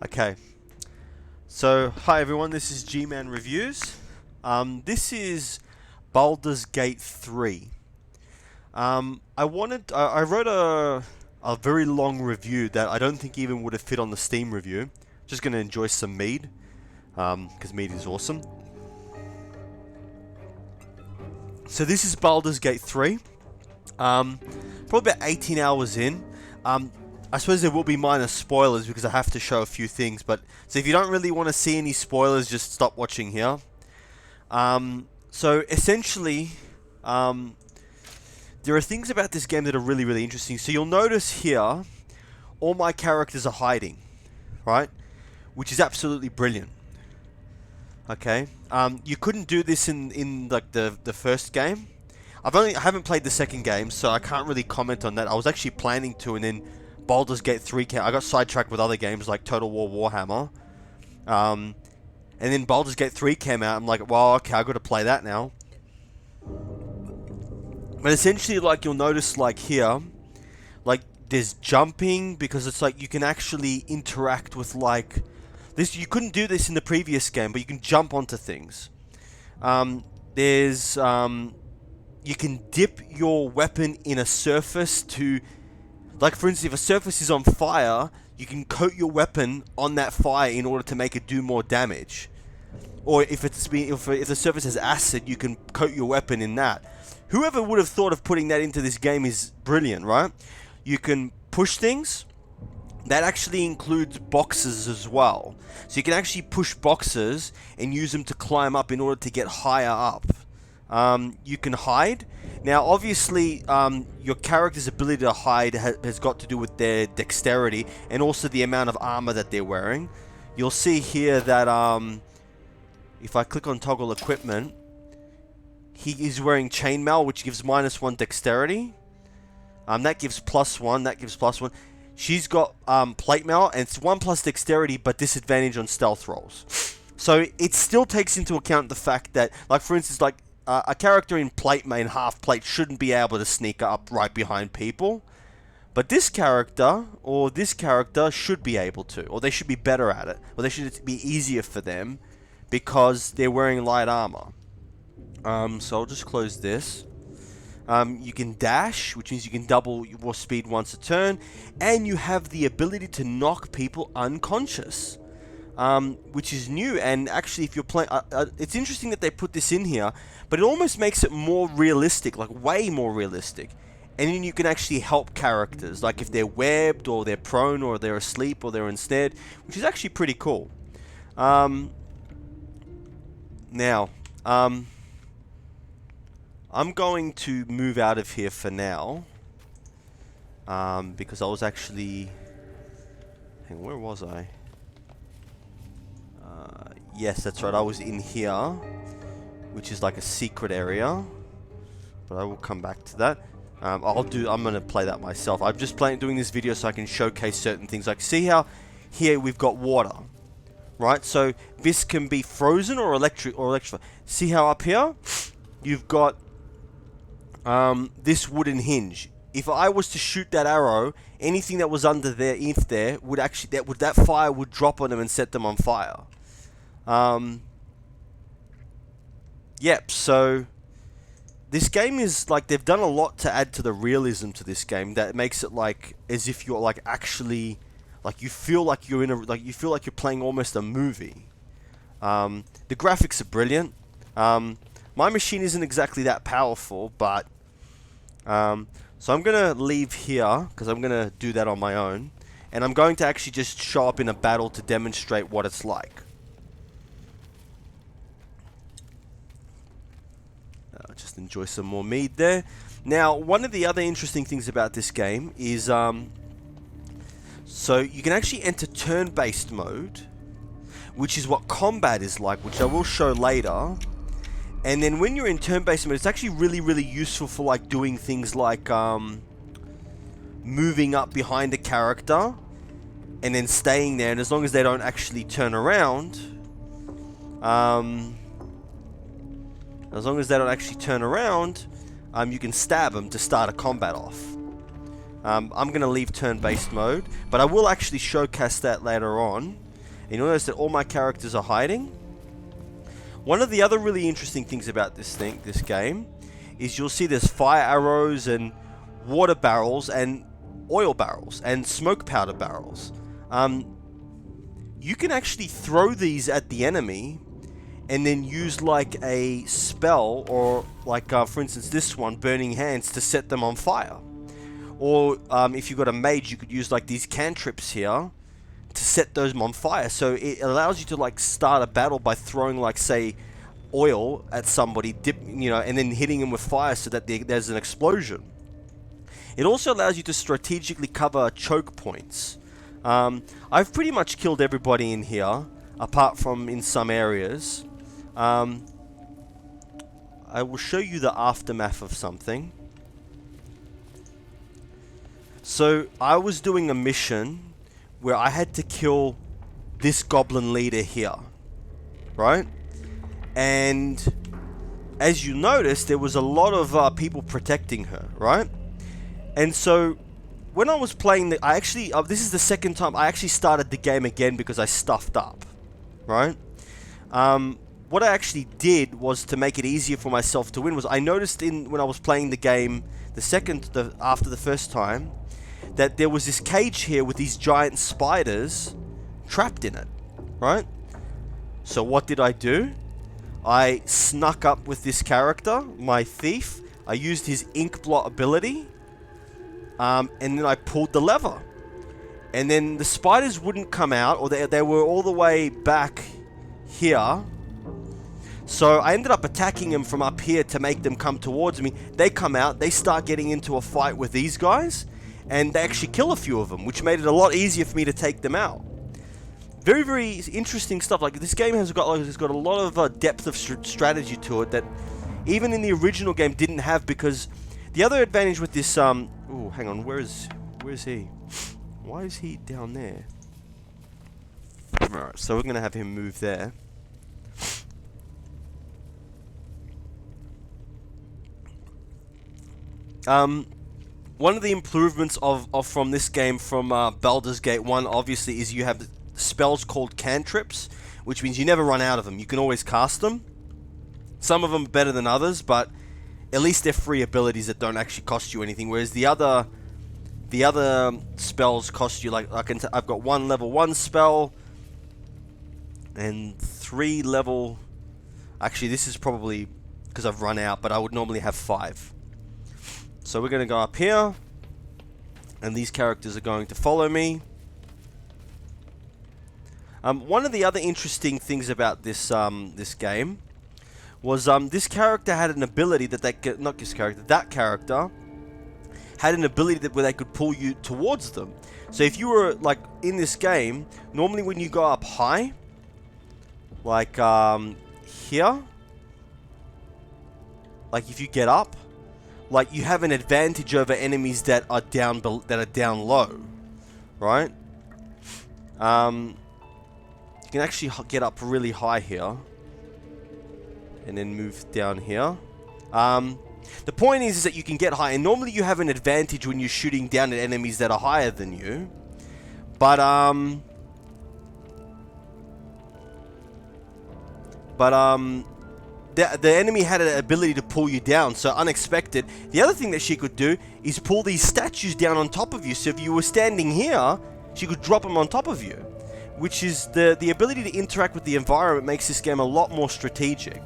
Okay, so hi everyone, this is G-Man Reviews. This is Baldur's Gate 3. I wrote a very long review that I don't think even would have fit on the Steam review. Just gonna enjoy some mead, because mead is awesome. So this is Baldur's Gate 3. Probably about 18 hours in. I suppose there will be minor spoilers because I have to show a few things, but so if you don't really want to see any spoilers, just stop watching here. So essentially, there are things about this game that are really, really interesting. So you'll notice here, all my characters are hiding, right? Which is absolutely brilliant. Okay, you couldn't do this in like the first game. I haven't played the second game, so I can't really comment on that. I was actually planning to, and then Baldur's Gate 3 came. I got sidetracked with other games like Total War Warhammer. And then Baldur's Gate 3 came out. I'm like, well, okay, I got to play that now. But essentially, like, you'll notice, like, here, like, there's jumping, because it's like you can actually interact with, like, this. You couldn't do this in the previous game, but you can jump onto things. You can dip your weapon in a surface to, like, for instance, if a surface is on fire, you can coat your weapon on that fire in order to make it do more damage. Or if the surface has acid, you can coat your weapon in that. Whoever would have thought of putting that into this game is brilliant, right? You can push things. That actually includes boxes as well. So you can actually push boxes and use them to climb up in order to get higher up. You can hide. Now, obviously, your character's ability to hide has got to do with their dexterity and also the amount of armor that they're wearing. You'll see here that if I click on toggle equipment, he is wearing chainmail, which gives -1 dexterity. That gives +1. That gives +1. She's got plate mail, and it's 1+ dexterity, but disadvantage on stealth rolls. So it still takes into account the fact that, like, for instance, like, a character in plate mail, half plate, shouldn't be able to sneak up right behind people. But this character, or this character, should be able to. Or they should be better at it. Or they should be easier for them, because they're wearing light armor. So I'll just close this. You can dash, which means you can double your speed once a turn. And you have the ability to knock people unconscious. Which is new, and actually if you're playing, it's interesting that they put this in here, but it almost makes it more realistic, like way more realistic. And then you can actually help characters, like if they're webbed, or they're prone, or they're asleep, or they're ensnared, which is actually pretty cool. Now, I'm going to move out of here for now, because I was actually, hang on, where was I? Yes, that's right, I was in here, which is like a secret area, but I will come back to that. I'm going to play that myself. I'm just doing this video so I can showcase certain things. Like, see how here we've got water, right? So this can be frozen or electrified. See how up here you've got this wooden hinge. If I was to shoot that arrow, anything that was under there, would actually, that fire would drop on them and set them on fire. Yep, so this game is like, they've done a lot to add to the realism to this game that makes it like as if you're like actually, like, you feel like you're you feel like you're playing almost a movie. The graphics are brilliant. My machine isn't exactly that powerful, but so I'm gonna leave here because I'm gonna do that on my own, and I'm going to actually just show up in a battle to demonstrate what it's like. Just enjoy some more mead there. Now, one of the other interesting things about this game is, so you can actually enter turn-based mode, which is what combat is like, which I will show later. And then when you're in turn-based mode, it's actually really, really useful for, like, doing things like moving up behind a character and then staying there, and as long as they don't actually turn around, you can stab them to start a combat off. I'm going to leave turn-based mode, but I will actually showcase that later on. And you'll notice that all my characters are hiding. One of the other really interesting things about this game, is you'll see there's fire arrows and water barrels and oil barrels and smoke powder barrels. You can actually throw these at the enemy and then use like a spell, or like for instance this one, Burning Hands, to set them on fire. Or if you've got a mage, you could use like these cantrips here to set those on fire. So it allows you to like start a battle by throwing like, say, oil at somebody, and then hitting them with fire so that there's an explosion. It also allows you to strategically cover choke points. I've pretty much killed everybody in here, apart from in some areas. I will show you the aftermath of something. So I was doing a mission where I had to kill this goblin leader here, right? And as you notice, there was a lot of people protecting her, right? And so when I was playing, this is the second time I actually started the game again because I stuffed up, right? What I actually did was, to make it easier for myself to win, was I noticed when I was playing the game after the first time, that there was this cage here with these giant spiders trapped in it, right? So what did I do? I snuck up with this character, my thief. I used his ink blot ability, and then I pulled the lever. And then the spiders wouldn't come out, or they were all the way back here. So I ended up attacking them from up here to make them come towards me. They come out, they start getting into a fight with these guys, and they actually kill a few of them, which made it a lot easier for me to take them out. Very, very interesting stuff. Like, this game has got a lot of depth of strategy to it that even in the original game didn't have, because the other advantage with this oh, hang on, where's he? Why is he down there? Alright, so we're gonna have him move there. One of the improvements from this game from Baldur's Gate 1, obviously, is you have spells called cantrips, which means you never run out of them. You can always cast them. Some of them are better than others, but at least they're free abilities that don't actually cost you anything, whereas the other spells cost you, like, I've got 1 level 1 spell and 3 level... Actually, this is probably because I've run out, but I would normally have 5. So we're going to go up here, and these characters are going to follow me. One of the other interesting things about this game was this character had an ability that character had an ability where they could pull you towards them. So if you were like in this game, normally when you go up high, like here, like if you get up, like you have an advantage over enemies that are down low, right? You can actually get up really high here, and then move down here. The point is that you can get high, and normally you have an advantage when you're shooting down at enemies that are higher than you. But the enemy had an ability to pull you down, so unexpected. The other thing that she could do is pull these statues down on top of you. So if you were standing here, she could drop them on top of you, which is the ability to interact with the environment makes this game a lot more strategic.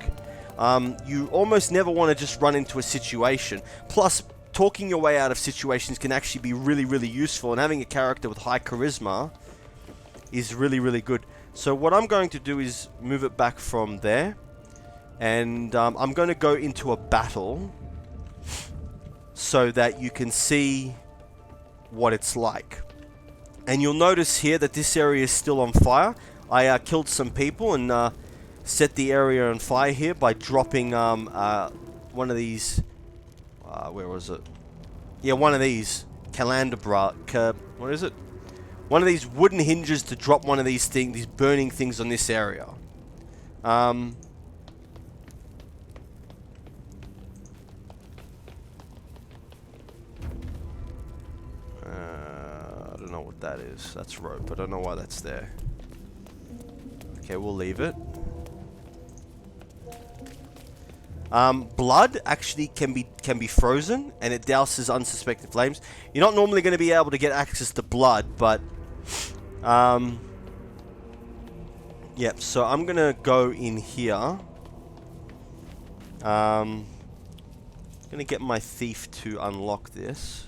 You almost never want to just run into a situation. Plus, talking your way out of situations can actually be really, really useful, and having a character with high charisma is really, really good. So what I'm going to do is move it back from there, and I'm going to go into a battle so that you can see what it's like. And you'll notice here that this area is still on fire. I killed some people and set the area on fire here by dropping one of these... where was it? Yeah, one of these. What is it? One of these wooden hinges to drop one of these things, these burning things on this area. I don't know what that is. That's rope. I don't know why that's there. Okay, we'll leave it. Blood actually can be frozen, and it douses unsuspected flames. You're not normally going to be able to get access to blood, but yep. So I'm gonna go in here. Gonna get my thief to unlock this.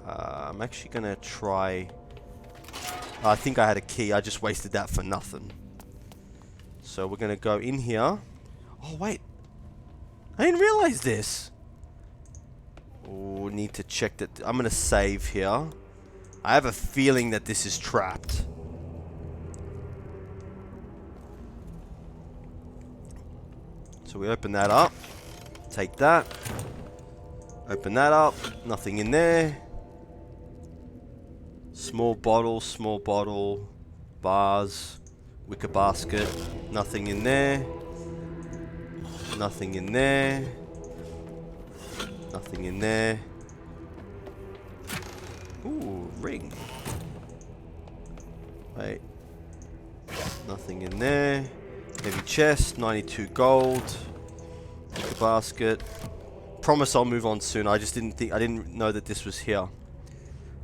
I'm actually gonna try. I think I had a key. I just wasted that for nothing. So we're gonna go in here. Oh wait, I didn't realize this. Oh, need to check that. I'm gonna save here. I have a feeling that this is trapped. So we open that up. Take that. Open that up. Nothing in there. Small bottle, bars, wicker basket, nothing in there, nothing in there, nothing in there. Ooh, ring. Wait, nothing in there. Heavy chest, 92 gold, wicker basket. Promise I'll move on soon. I didn't know that this was here.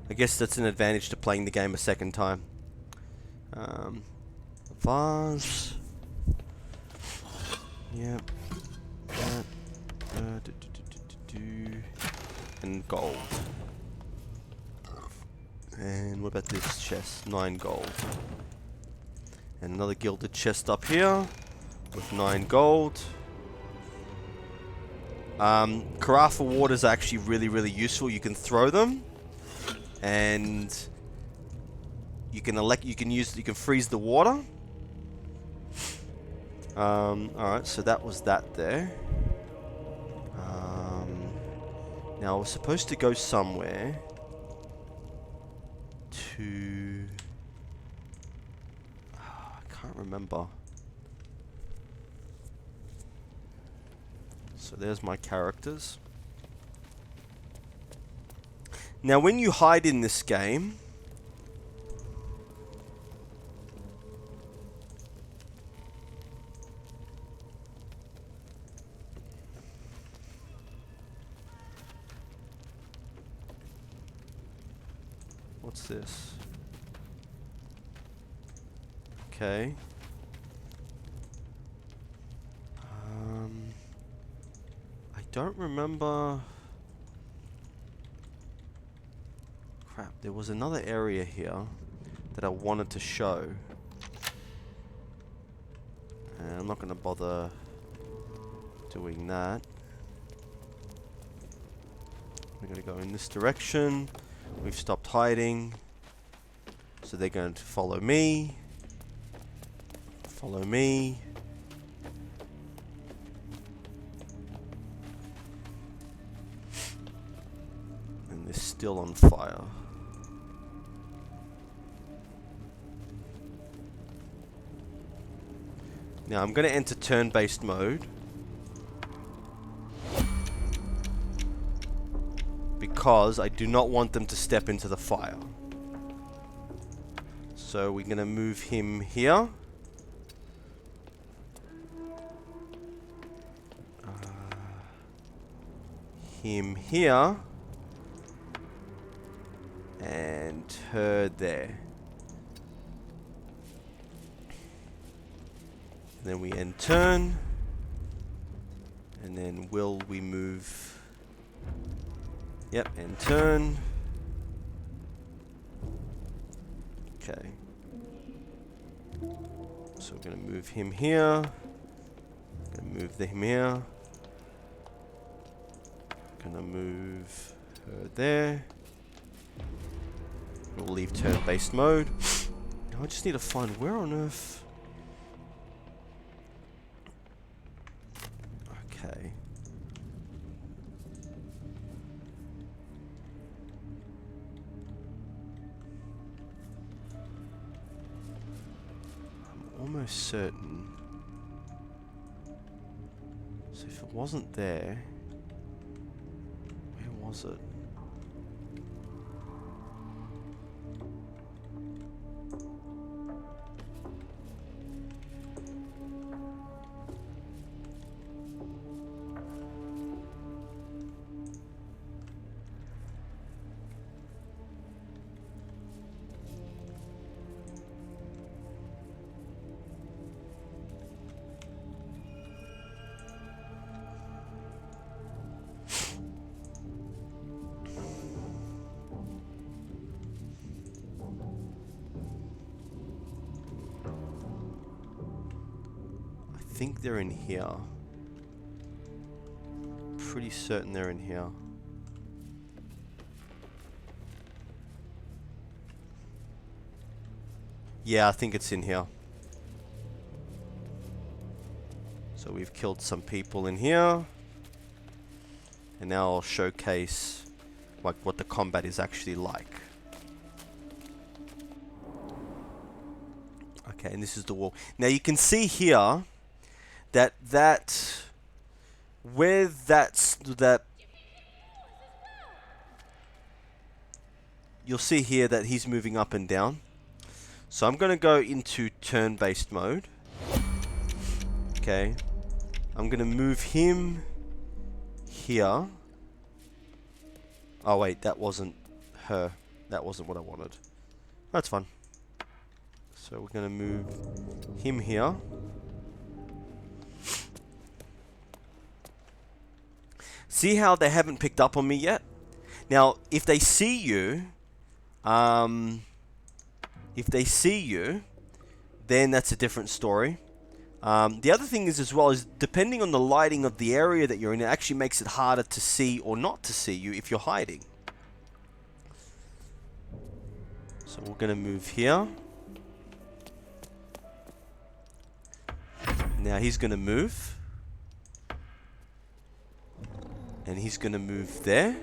I guess that's an advantage to playing the game a second time. Vase. Yep. And gold. And what about this chest? 9 gold. And another gilded chest up here with 9 gold. Carafe waters are actually really useful. You can throw them. And you can freeze the water. Alright, so that was that there. Now I was supposed to go somewhere to I can't remember. So there's my characters. Now, when you hide in this game, what's this? Okay. I don't remember. Crap, there was another area here that I wanted to show. And I'm not going to bother doing that. We're going to go in this direction. We've stopped hiding. So they're going to follow me. Follow me. And they're still on fire. Now I'm going to enter turn-based mode because I do not want them to step into the fire. So we're going to move him here. Him here. And her there. Then we end turn, and then will we move? Yep, end turn. Okay. So we're gonna move him here. Gonna move him here. Gonna move her there. We'll leave turn-based mode. Now I just need to find where on earth. Okay. I'm almost certain. So if it wasn't there, was it? I think they're in here. Pretty certain they're in here. Yeah, I think it's in here. So we've killed some people in here. And now I'll showcase like what the combat is actually like. Okay, and this is the wall. Now you can see here that where that you'll see here that he's moving up and down. So I'm going to go into turn-based mode. Okay. I'm going to move him here. Oh wait, that wasn't her. That wasn't what I wanted. That's fine. So we're going to move him here. See how they haven't picked up on me yet? Now, if they see you, then that's a different story. The other thing is as well is depending on the lighting of the area that you're in, it actually makes it harder to see or not to see you if you're hiding. So we're going to move here. Now he's going to move. And he's going to move there.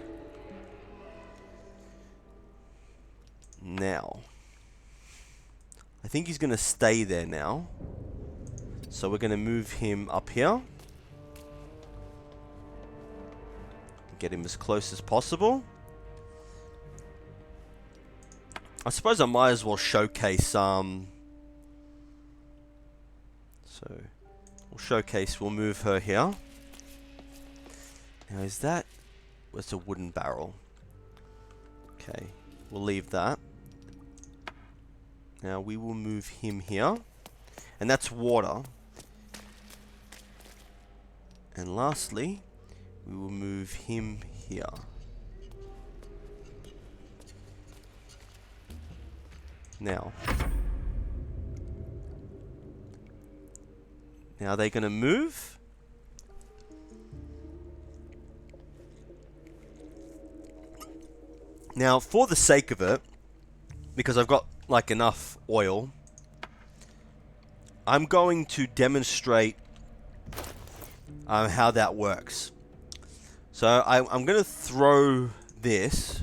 Now, I think he's going to stay there now. So we're going to move him up here. Get him as close as possible. I suppose I might as well showcase so we'll move her here. Now is that... It's a wooden barrel. Okay, we'll leave that. Now we will move him here. And that's water. And lastly, we will move him here. Now are they going to move? Now, for the sake of it, because I've got like enough oil, I'm going to demonstrate how that works. So I'm going to throw this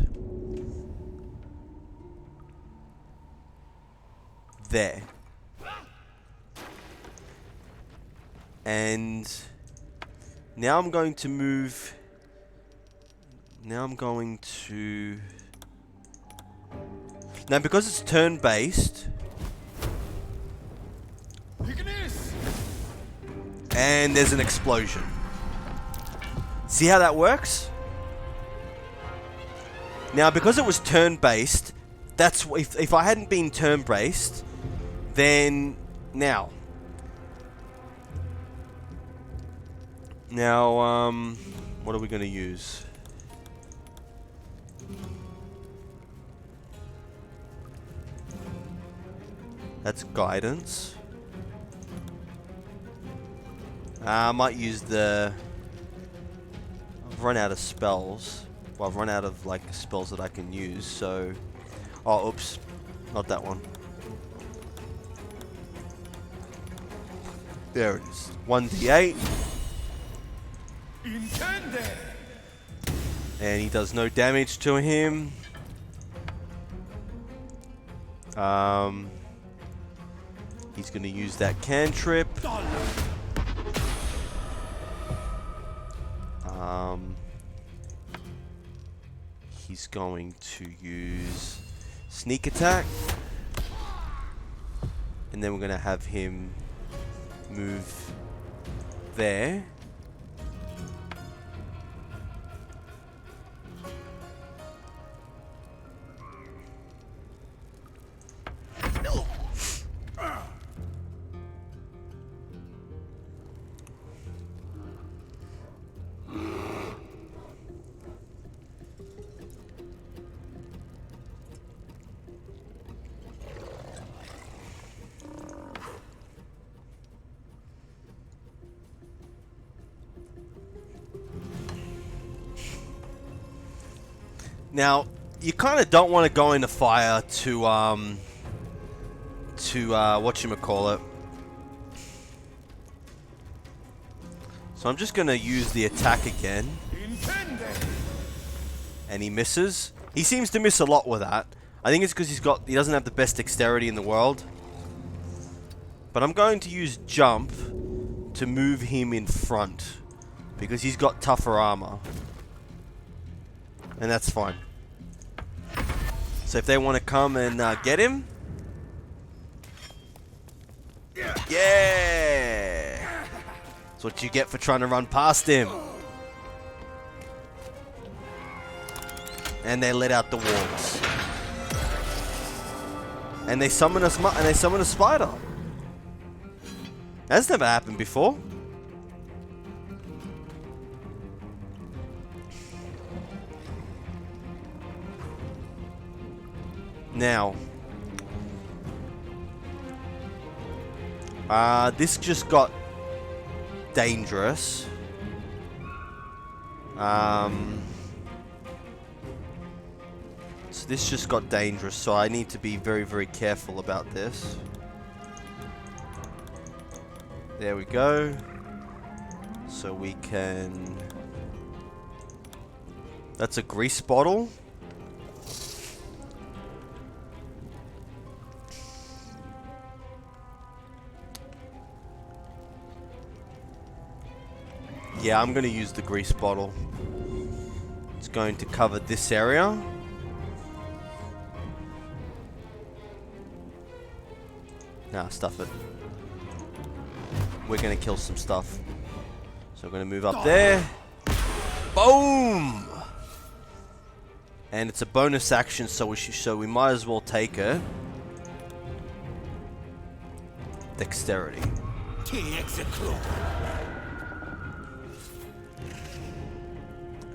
there. And now I'm going to move... Now because it's turn-based... And there's an explosion. See how that works? Now, because it was turn-based, that's... If I hadn't been turn-based, then... Now, what are we going to use? That's guidance. I might use the... I've run out of spells. Well, I've run out of, like, spells that I can use, so... Oh, oops. Not that one. There it is. 1d8. And he does no damage to him. He's going to use that cantrip. he's going to use sneak attack. And then we're going to have him move there. Now, you kind of don't want to go into fire to whatchamacallit. So I'm just going to use the attack again. And he misses. He seems to miss a lot with that. I think it's because he doesn't have the best dexterity in the world. But I'm going to use jump to move him in front, because he's got tougher armor. And that's fine. So if they want to come and get him. Yeah! That's what you get for trying to run past him. And they let out the wolves. And they summon a spider. That's never happened before. Now, this just got dangerous. So this just got dangerous, so I need to be very, very careful about this. There we go. So we can... That's a grease bottle. Yeah, I'm going to use the grease bottle. It's going to cover this area. Nah, stuff it. We're going to kill some stuff. So I'm going to move up there. Boom! And it's a bonus action, so we might as well take it. Dexterity.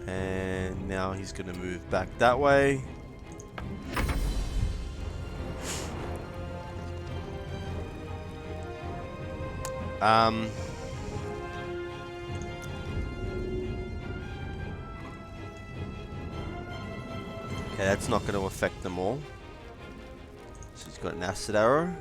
And now he's going to move back that way. Okay, that's not going to affect them all. So he's got an acid arrow.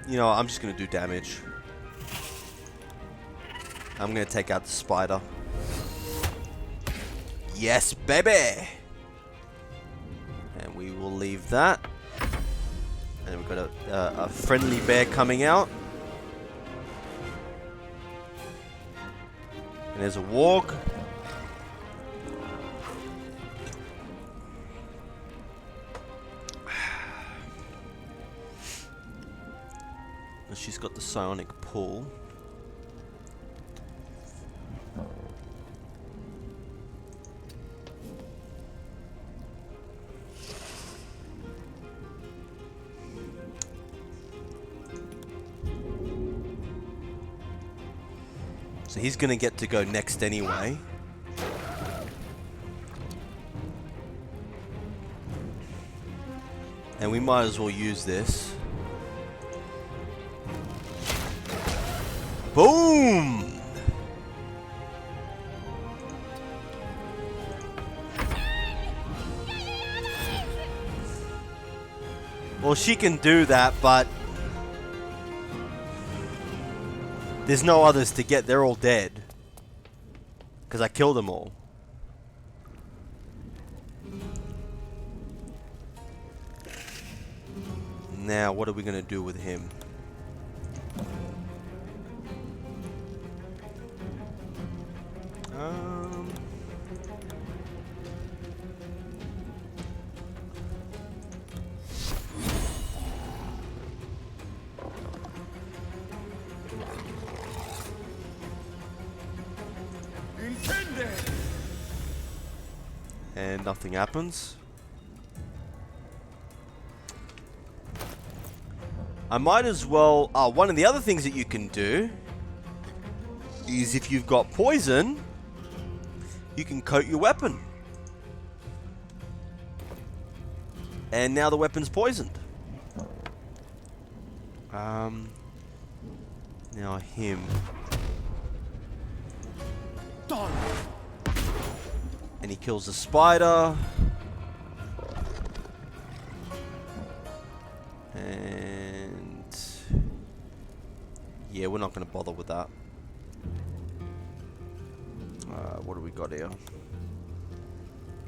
You know, I'm just going to do damage. I'm going to take out the spider. Yes, baby! And we will leave that. And we've got a friendly bear coming out. And there's a warg. And she's got the psionic pull. So he's going to get to go next anyway. And we might as well use this. Boom! Well, she can do that, but there's no others to get. They're all dead. Because I killed them all. Now, what are we going to do with him? And nothing happens. I might as well... one of the other things that you can do is if you've got poison, you can coat your weapon. And now the weapon's poisoned. Now him. And he kills the spider. And... yeah, we're not going to bother with that. What do we got here?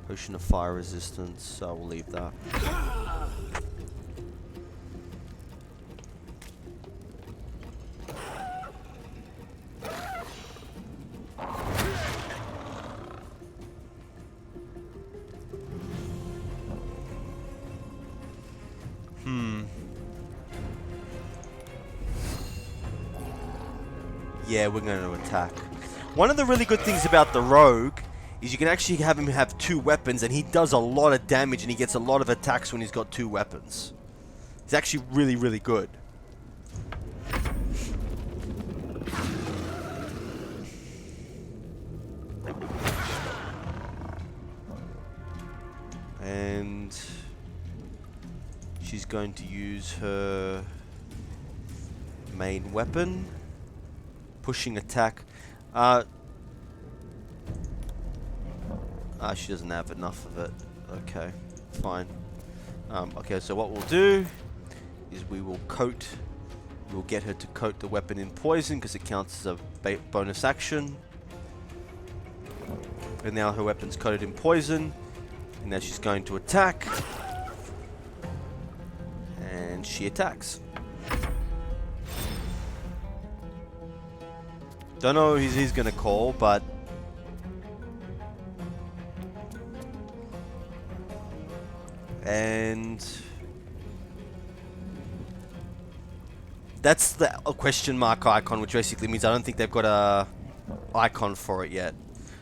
Potion of fire resistance, so we'll leave that. Yeah, we're going to attack. One of the really good things about the rogue is you can actually have him have 2 weapons, and he does a lot of damage and he gets a lot of attacks when he's got 2 weapons. He's actually really, really good. And she's going to use her main weapon. Pushing attack. She doesn't have enough of it. Okay, fine. Okay, so what we'll do is we'll get her to coat the weapon in poison because it counts as a bonus action. And now her weapon's coated in poison. And now she's going to attack. And she attacks. Don't know who he's gonna call, but... and... that's the question mark icon, which basically means I don't think they've got a icon for it yet.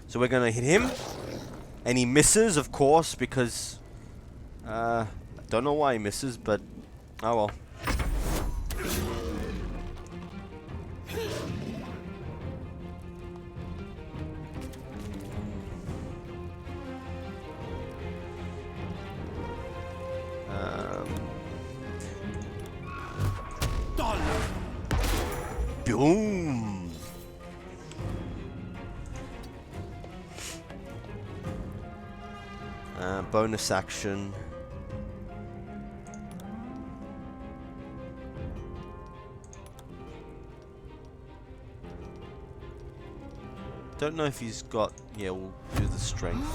So we're gonna hit him. And he misses, of course, because... I don't know why he misses, but... oh well. Boom! Bonus action. Don't know if he's got... yeah, we'll do the strength.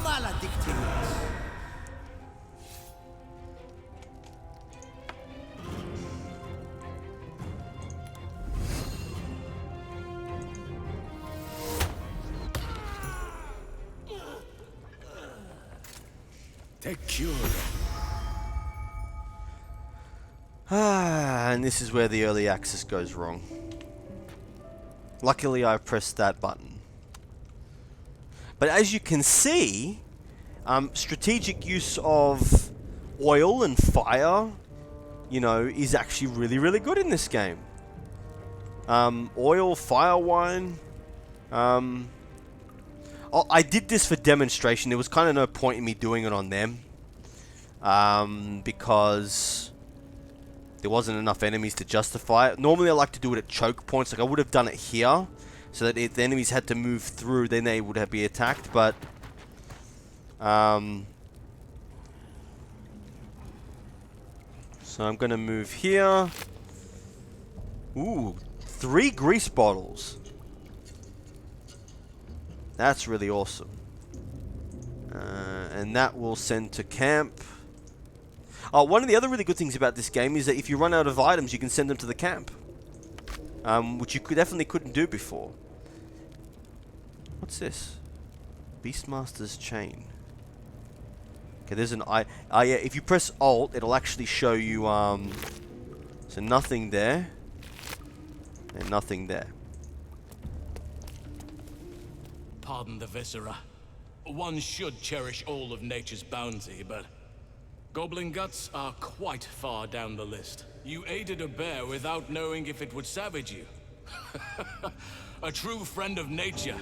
And this is where the early access goes wrong. Luckily, I pressed that button. But as you can see, strategic use of oil and fire, you know, is actually really, really good in this game. Oil, fire wine. I did this for demonstration. There was kind of no point in me doing it on them. Because there wasn't enough enemies to justify it. Normally I like to do it at choke points. Like I would have done it here, so that if the enemies had to move through, then they would have be attacked. But so I'm gonna move here. Ooh, 3 grease bottles. That's really awesome. And that will send to camp. One of the other really good things about this game is that if you run out of items, you can send them to the camp. Which you definitely couldn't do before. What's this? Beastmaster's chain. Okay, there's an yeah, if you press Alt, it'll actually show you, so nothing there. And nothing there. Pardon the viscera. One should cherish all of nature's bounty, but goblin guts are quite far down the list. You aided a bear without knowing if it would savage you. A true friend of nature.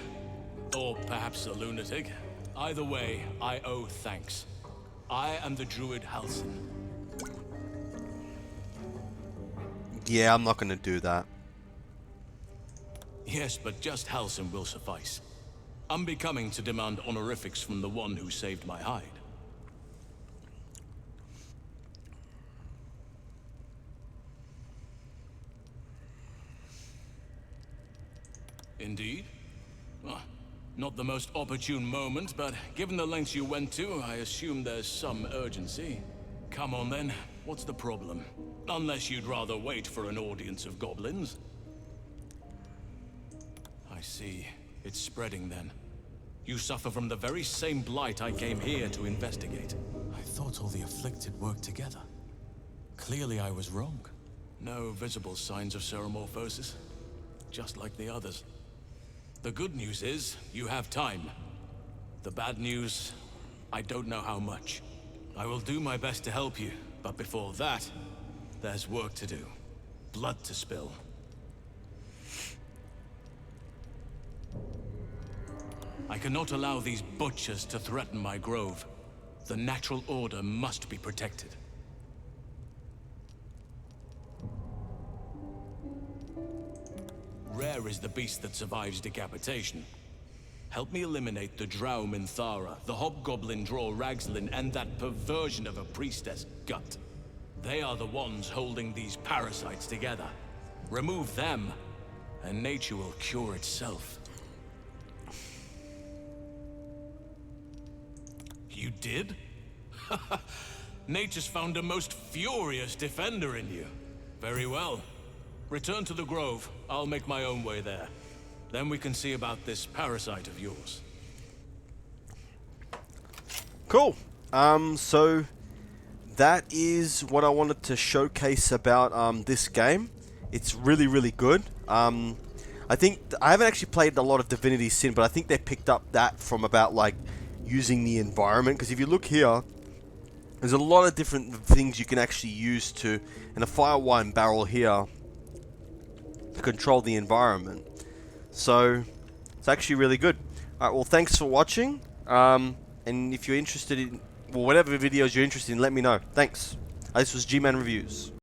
Or perhaps a lunatic. Either way, I owe thanks. I am the druid Halsin. Yeah, I'm not gonna do that. Yes, but just Halsin will suffice. Unbecoming to demand honorifics from the one who saved my hide. Indeed? Not the most opportune moment, but given the lengths you went to, I assume there's some urgency. Come on then, what's the problem? Unless you'd rather wait for an audience of goblins. I see. It's spreading then. You suffer from the very same blight I came here to investigate. I thought all the afflicted worked together. Clearly I was wrong. No visible signs of seramorphosis. Just like the others. The good news is, you have time. The bad news, I don't know how much. I will do my best to help you, but before that, there's work to do. Blood to spill. I cannot allow these butchers to threaten my grove. The natural order must be protected. Rare is the beast that survives decapitation. Help me eliminate the Drow Minthara, the Hobgoblin Draw Ragslin, and that perversion of a priestess, Gut. They are the ones holding these parasites together. Remove them, and nature will cure itself. You did? Nature's found a most furious defender in you. Very well. Return to the grove. I'll make my own way there. Then we can see about this parasite of yours. Cool. So that is what I wanted to showcase about this game. It's really, really good. I think I haven't actually played a lot of Divinity Sin, but I think they picked up that from about like using the environment. Because if you look here, there's a lot of different things you can actually use to, and a fire wine barrel here to control the environment. So it's actually really good. Alright, well, thanks for watching. And if you're interested in, well, whatever videos you're interested in, let me know. Thanks. This was G-Man Reviews.